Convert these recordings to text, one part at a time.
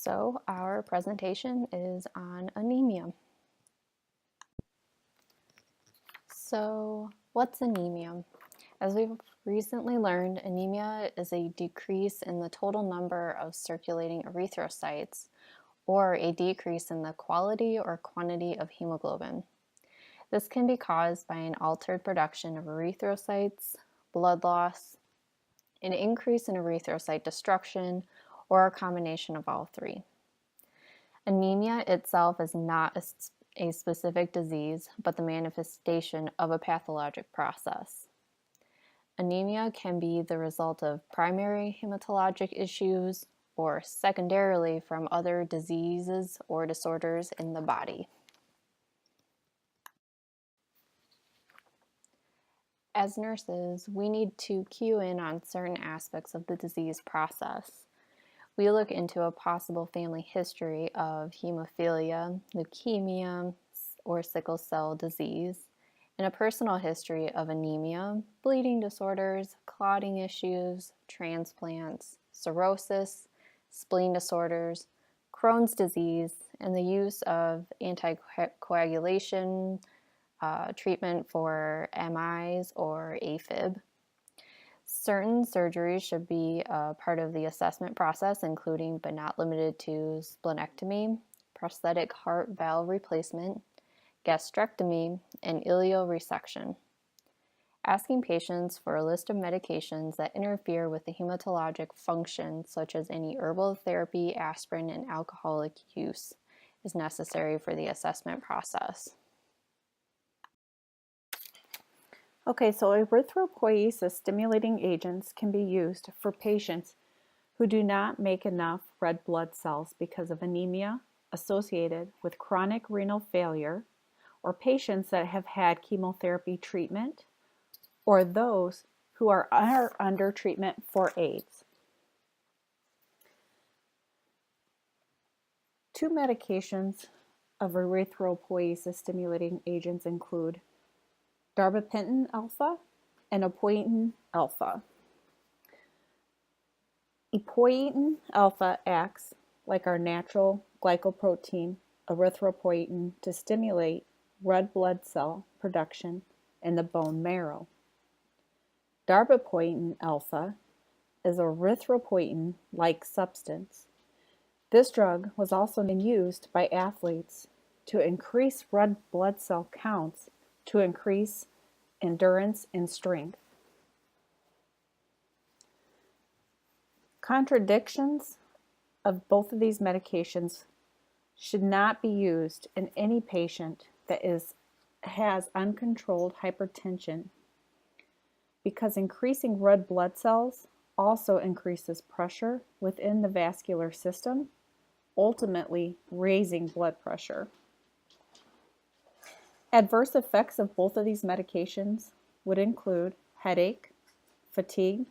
So our presentation is on anemia. So what's anemia? As we've recently learned, anemia is a decrease in the total number of circulating erythrocytes or a decrease in the quality or quantity of hemoglobin. This can be caused by an altered production of erythrocytes, blood loss, an increase in erythrocyte destruction, or a combination of all three. Anemia itself is not a specific disease, but the manifestation of a pathologic process. Anemia can be the result of primary hematologic issues or secondarily from other diseases or disorders in the body. As nurses, we need to cue in on certain aspects of the disease process. We look into a possible family history of hemophilia, leukemia, or sickle cell disease, and a personal history of anemia, bleeding disorders, clotting issues, transplants, cirrhosis, spleen disorders, Crohn's disease, and the use of anticoagulation treatment for MIs or AFib. Certain surgeries should be a part of the assessment process, including but not limited to splenectomy, prosthetic heart valve replacement, gastrectomy, and ileoresection. Asking patients for a list of medications that interfere with the hematologic function, such as any herbal therapy, aspirin, and alcoholic use, is necessary for the assessment process. Okay, so erythropoiesis-stimulating agents can be used for patients who do not make enough red blood cells because of anemia associated with chronic renal failure, or patients that have had chemotherapy treatment, or those who are under treatment for AIDS. Two medications of erythropoiesis-stimulating agents include darbepoetin alpha and epoetin alpha. Epoetin alpha acts like our natural glycoprotein erythropoietin to stimulate red blood cell production in the bone marrow. Darbepoetin alpha is an erythropoietin-like substance. This drug was also used by athletes to increase red blood cell counts to increase endurance and strength. Contradictions of both of these medications should not be used in any patient that has uncontrolled hypertension, because increasing red blood cells also increases pressure within the vascular system, ultimately raising blood pressure. Adverse effects of both of these medications would include headache, fatigue,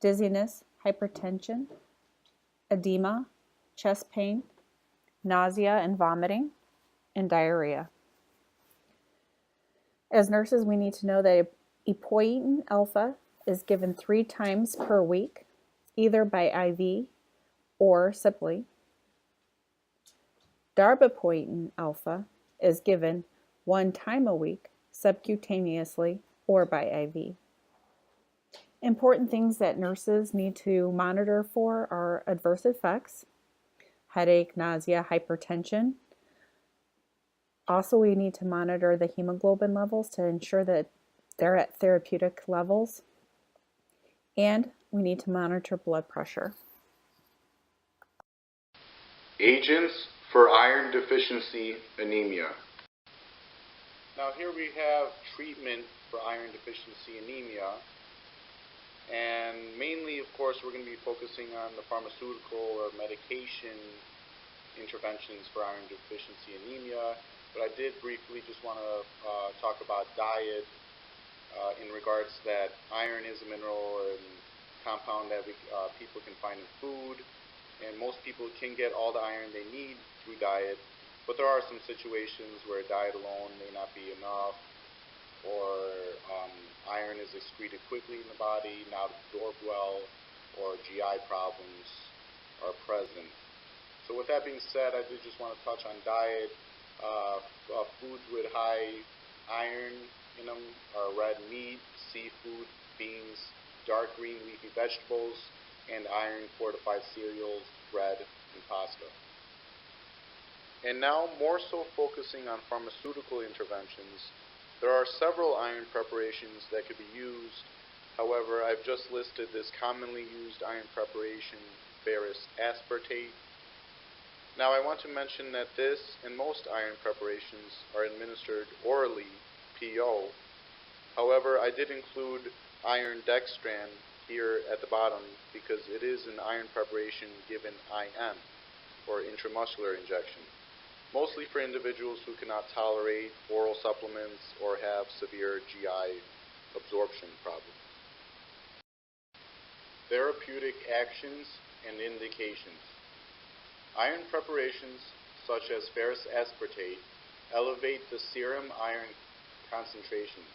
dizziness, hypertension, edema, chest pain, nausea and vomiting, and diarrhea. As nurses, we need to know that epoetin alpha is given 3 times per week, either by IV or simply. Darbepoetin alpha is given 1 time a week, subcutaneously or by IV. Important things that nurses need to monitor for are adverse effects, headache, nausea, hypertension. Also, we need to monitor the hemoglobin levels to ensure that they're at therapeutic levels, and we need to monitor blood pressure. Agents for iron deficiency anemia. Now here we have treatment for iron deficiency anemia, and mainly, of course, we're going to be focusing on the pharmaceutical or medication interventions for iron deficiency anemia, but I did briefly just want to talk about diet in regards that iron is a mineral and compound that people can find in food, and most people can get all the iron they need through diet, but there are some situations where diet alone may not be enough, or iron is excreted quickly in the body, not absorbed well, or GI problems are present. So with that being said, I did just want to touch on diet. Foods with high iron in them are red meat, seafood, beans, dark green leafy vegetables, and iron fortified cereals, bread, and pasta. And now, more so focusing on pharmaceutical interventions, there are several iron preparations that could be used. However, I've just listed this commonly used iron preparation, ferrous aspartate. Now, I want to mention that this and most iron preparations are administered orally, PO. However, I did include iron dextran here at the bottom because it is an iron preparation given IM, or intramuscular injection, mostly for individuals who cannot tolerate oral supplements or have severe GI absorption problems. Therapeutic actions and indications. Iron preparations, such as ferrous aspartate, elevate the serum iron concentrations.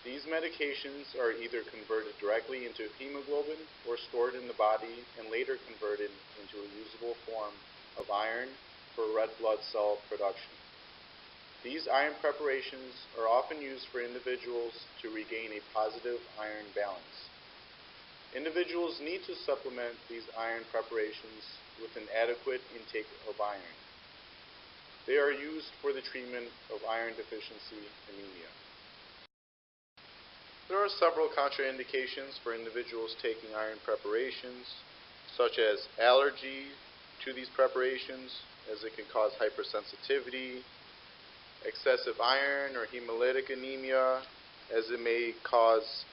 These medications are either converted directly into hemoglobin or stored in the body and later converted into a usable form of iron for red blood cell production. These iron preparations are often used for individuals to regain a positive iron balance. Individuals need to supplement these iron preparations with an adequate intake of iron. They are used for the treatment of iron deficiency anemia. There are several contraindications for individuals taking iron preparations, such as allergy to these preparations, as it can cause hypersensitivity, excessive iron or hemolytic anemia, as it may cause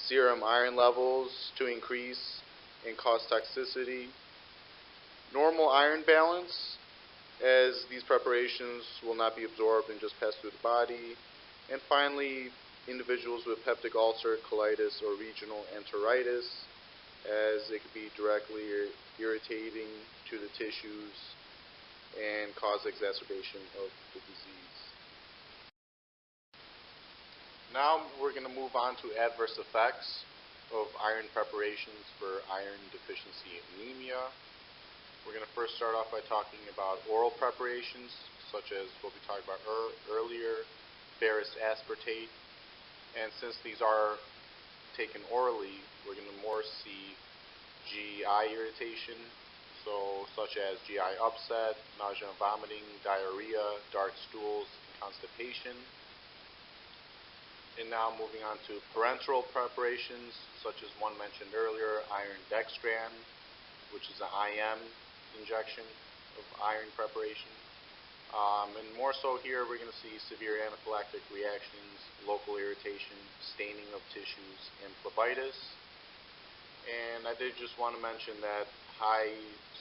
serum iron levels to increase and cause toxicity, normal iron balance, as these preparations will not be absorbed and just pass through the body, and finally, individuals with peptic ulcer, colitis, or regional enteritis, as it could be directly irritating to the tissues and cause exacerbation of the disease. Now we're going to move on to adverse effects of iron preparations for iron deficiency anemia. We're going to first start off by talking about oral preparations, such as what we talked about earlier, ferrous aspartate. And since these are taken orally, we're going to more see GI irritation, such as GI upset, nausea and vomiting, diarrhea, dark stools, and constipation. And now moving on to parenteral preparations, such as one mentioned earlier, iron dextran, which is an IM injection of iron preparation. And more so here, we're going to see severe anaphylactic reactions, local irritation, staining of tissues, and phlebitis. And I did just want to mention that high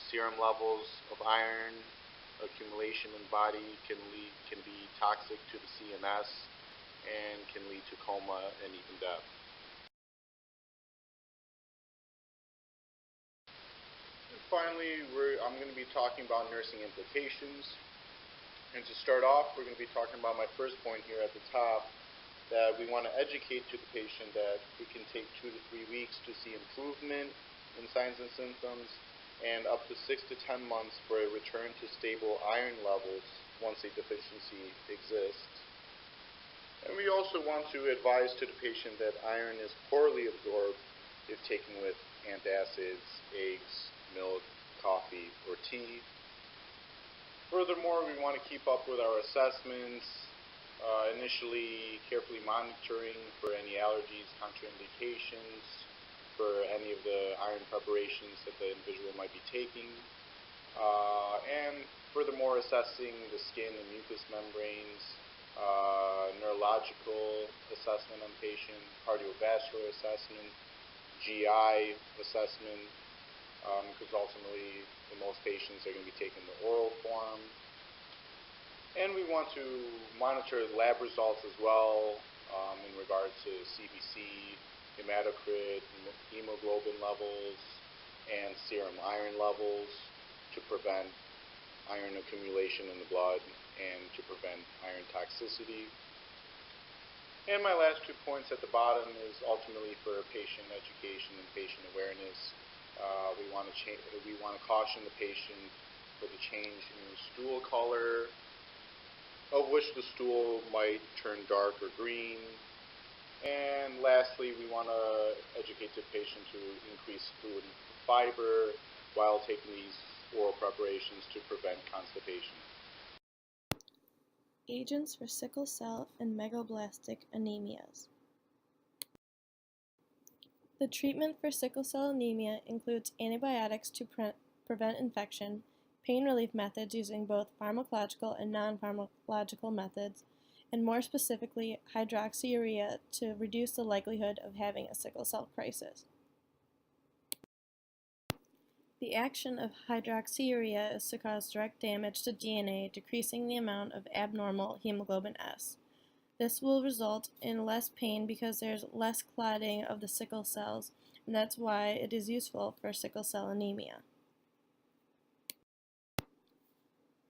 serum levels of iron accumulation in the body can be toxic to the CNS and can lead to coma and even death. And finally, I'm going to be talking about nursing implications. And to start off, we're going to be talking about my first point here at the top, that we want to educate to the patient that it can take 2 to 3 weeks to see improvement in signs and symptoms, and up to 6 to 10 months for a return to stable iron levels once a deficiency exists. And we also want to advise to the patient that iron is poorly absorbed if taken with antacids, eggs, milk, coffee, or tea. Furthermore, we want to keep up with our assessments, initially carefully monitoring for any allergies, contraindications, for any of the iron preparations that the individual might be taking, and furthermore assessing the skin and mucous membranes, neurological assessment on patient, cardiovascular assessment, GI assessment, because ultimately in most patients they're going to be taking the oral form. And we want to monitor lab results as well in regards to CBC, hematocrit, hemoglobin levels, and serum iron levels to prevent iron accumulation in the blood and to prevent iron toxicity. And my last 2 points at the bottom is ultimately for patient education and patient awareness. We want want to caution the patient for the change in stool color, of which the stool might turn dark or green. And lastly, we want to educate the patient to increase fluid and fiber while taking these oral preparations to prevent constipation. Agents for sickle cell and megaloblastic anemias. The treatment for sickle cell anemia includes antibiotics to prevent infection, pain relief methods using both pharmacological and non-pharmacological methods, and more specifically, hydroxyurea to reduce the likelihood of having a sickle cell crisis. The action of hydroxyurea is to cause direct damage to DNA, decreasing the amount of abnormal hemoglobin S. This will result in less pain because there's less clotting of the sickle cells, and that's why it is useful for sickle cell anemia.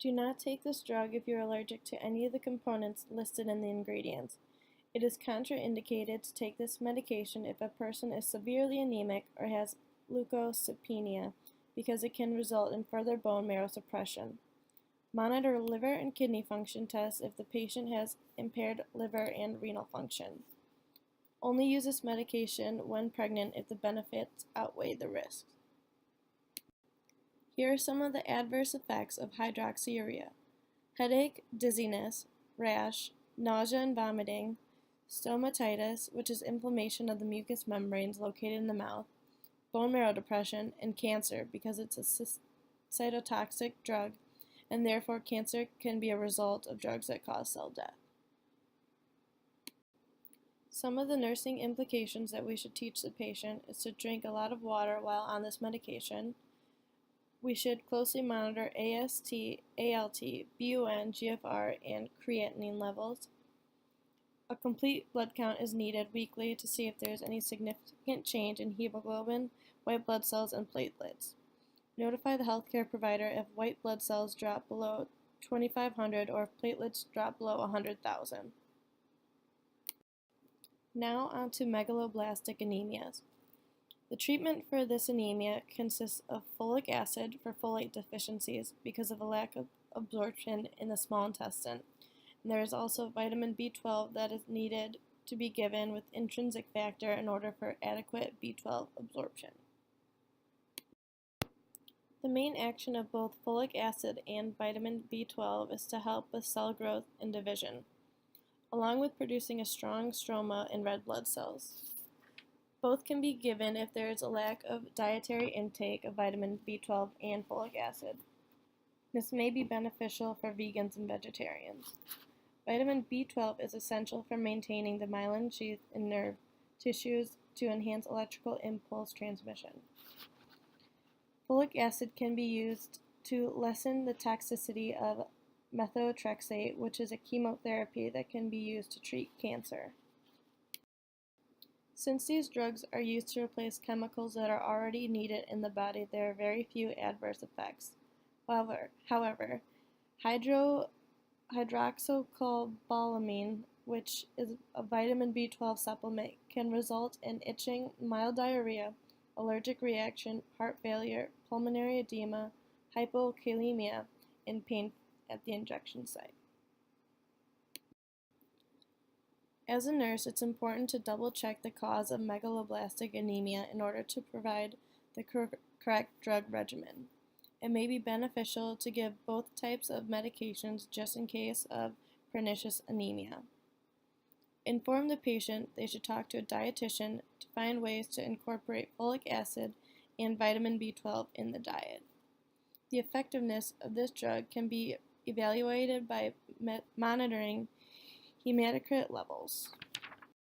Do not take this drug if you're allergic to any of the components listed in the ingredients. It is contraindicated to take this medication if a person is severely anemic or has leukopenia, because it can result in further bone marrow suppression. Monitor liver and kidney function tests if the patient has impaired liver and renal function. Only use this medication when pregnant if the benefits outweigh the risks. Here are some of the adverse effects of hydroxyurea: headache, dizziness, rash, nausea and vomiting, stomatitis, which is inflammation of the mucous membranes located in the mouth, bone marrow depression, and cancer because it's a cytotoxic drug, and therefore cancer can be a result of drugs that cause cell death. Some of the nursing implications that we should teach the patient is to drink a lot of water while on this medication. We should closely monitor AST, ALT, BUN, GFR, and creatinine levels. A complete blood count is needed weekly to see if there is any significant change in hemoglobin, white blood cells, and platelets. Notify the healthcare provider if white blood cells drop below 2,500 or if platelets drop below 100,000. Now on to megaloblastic anemias. The treatment for this anemia consists of folic acid for folate deficiencies because of a lack of absorption in the small intestine. And there is also vitamin B12 that is needed to be given with intrinsic factor in order for adequate B12 absorption. The main action of both folic acid and vitamin B12 is to help with cell growth and division, along with producing a strong stroma in red blood cells. Both can be given if there is a lack of dietary intake of vitamin B12 and folic acid. This may be beneficial for vegans and vegetarians. Vitamin B12 is essential for maintaining the myelin sheath in nerve tissues to enhance electrical impulse transmission. Folic acid can be used to lessen the toxicity of methotrexate, which is a chemotherapy that can be used to treat cancer. Since these drugs are used to replace chemicals that are already needed in the body, there are very few adverse effects. However, hydroxycobalamin, which is a vitamin B12 supplement, can result in itching, mild diarrhea, allergic reaction, heart failure, pulmonary edema, hypokalemia, and pain at the injection site. As a nurse, it's important to double-check the cause of megaloblastic anemia in order to provide the correct drug regimen. It may be beneficial to give both types of medications just in case of pernicious anemia. Inform the patient they should talk to a dietitian to find ways to incorporate folic acid and vitamin B12 in the diet. The effectiveness of this drug can be evaluated by monitoring hematocrit levels.